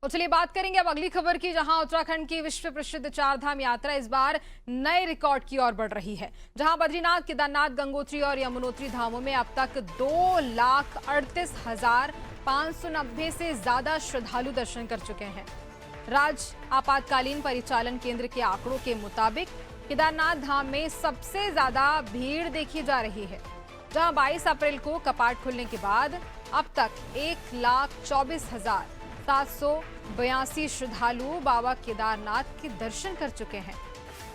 और चलिए बात करेंगे अब अगली खबर की, जहां उत्तराखंड की विश्व प्रसिद्ध चारधाम यात्रा इस बार नए रिकॉर्ड की ओर बढ़ रही है। जहां बद्रीनाथ, केदारनाथ, गंगोत्री और यमुनोत्री धामों में अब तक 2,38,590 से ज्यादा श्रद्धालु दर्शन कर चुके हैं। राज्य आपातकालीन परिचालन केंद्र के आंकड़ों के मुताबिक केदारनाथ धाम में सबसे ज्यादा भीड़ देखी जा रही है, जहां 22 अप्रैल को कपाट खुलने के बाद अब तक 1,24,782 श्रद्धालु बाबा केदारनाथ के दर्शन कर चुके हैं।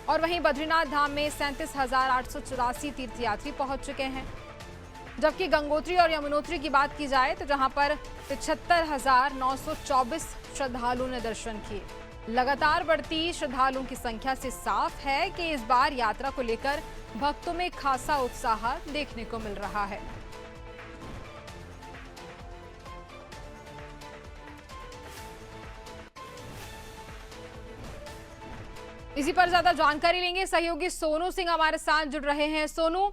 और वहीं बद्रीनाथ धाम में 37,884 तीर्थयात्री पहुंच चुके हैं। जबकि गंगोत्री और यमुनोत्री की बात की जाए तो जहां पर 75,924 श्रद्धालुओं ने दर्शन किए। लगातार बढ़ती श्रद्धालुओं की संख्या से साफ है कि इस बार यात्रा को लेकर भक्तों में खासा उत्साह देखने को मिल रहा है। इसी पर ज्यादा जानकारी लेंगे, सहयोगी सोनू सिंह हमारे साथ जुड़ रहे हैं। सोनू,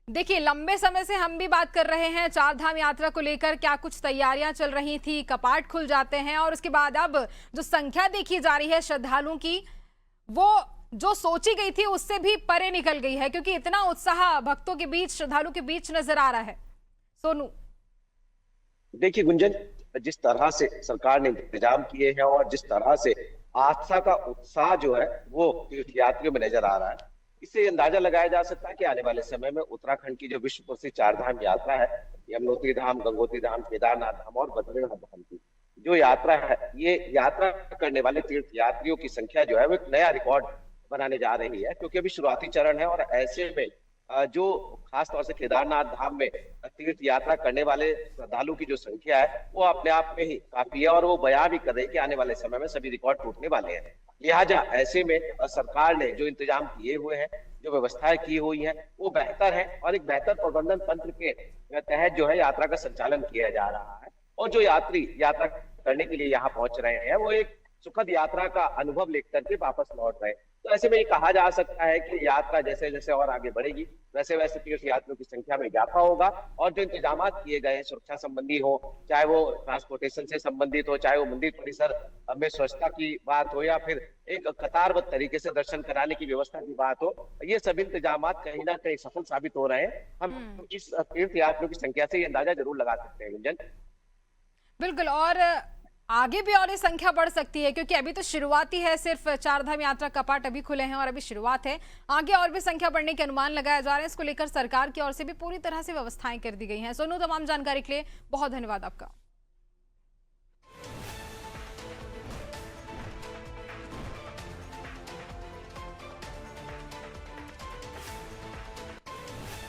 देखिए लंबे समय से हम भी बात कर रहे हैं चारधाम यात्रा को लेकर, क्या कुछ तैयारियां चल रही थी, कपाट खुल जाते हैं और उसके बाद अब जो संख्या देखी जा रही है श्रद्धालुओं की, वो जो सोची गई थी उससे भी परे निकल गई है, क्योंकि इतना उत्साह भक्तों के बीच, श्रद्धालुओं के बीच नजर आ रहा है। सोनू, देखिए गुंजन, जिस तरह से सरकार ने इंतजाम किए हैं और जिस तरह से आस्था का उत्साह जो है वो तीर्थयात्रियों में नजर आ रहा है, इससे अंदाजा लगाया जा सकता है कि आने वाले समय में उत्तराखंड की जो विश्व प्रसिद्ध चारधाम यात्रा है, यमुनोत्री धाम, गंगोत्री धाम, केदारनाथ धाम और बद्रीनाथ धाम की जो यात्रा है, ये यात्रा करने वाले तीर्थयात्रियों की संख्या जो है वो एक नया रिकॉर्ड बनाने जा रही है। क्योंकि अभी शुरुआती चरण है और ऐसे में जो खास तौर से केदारनाथ धाम में तीर्थ यात्रा करने वाले श्रद्धालु की जो संख्या है वो अपने आप में ही काफी है और वो बयां भी कर रही है कि आने वाले समय में सभी रिकॉर्ड टूटने वाले हैं। लिहाजा ऐसे में सरकार ने जो इंतजाम किए हुए हैं, जो व्यवस्थाएं की हुई हैं, वो बेहतर है और एक बेहतर प्रबंधन तंत्र के तहत जो है यात्रा का संचालन किया जा रहा है। और जो यात्री यात्रा करने के लिए यहाँ पहुंच रहे हैं वो एक सुखद यात्रा का अनुभव लेकर के वापस लौट रहे हैं। तो ऐसे में ये कहा जा सकता है कि यात्रा जैसे जैसे और आगे बढ़ेगी वैसे वैसे तीर्थ यात्रियों की संख्या में इजाफा होगा और जो इंतजाम किए गए हैं सुरक्षा संबंधी हो, चाहे वो ट्रांसपोर्टेशन से संबंधित हो, चाहे वो मंदिर परिसर में स्वच्छता की बात हो या फिर एक कतारबद्ध तरीके से दर्शन कराने की व्यवस्था की बात हो, ये सभी इंतजाम कहीं ना कहीं सफल साबित हो रहे हैं। हम इस तीर्थ यात्रियों की संख्या से ये अंदाजा जरूर लगा सकते हैं गुंजन। बिल्कुल, और आगे भी और ये संख्या बढ़ सकती है, क्योंकि अभी तो शुरुआती है, सिर्फ चारधाम यात्रा कपाट अभी खुले हैं और अभी शुरुआत है। आगे और भी संख्या बढ़ने के अनुमान लगाए जा रहे हैं। इसको लेकर सरकार की ओर से भी पूरी तरह से व्यवस्थाएं कर दी गई हैं। सोनू, तमाम जानकारी के लिए बहुत धन्यवाद आपका।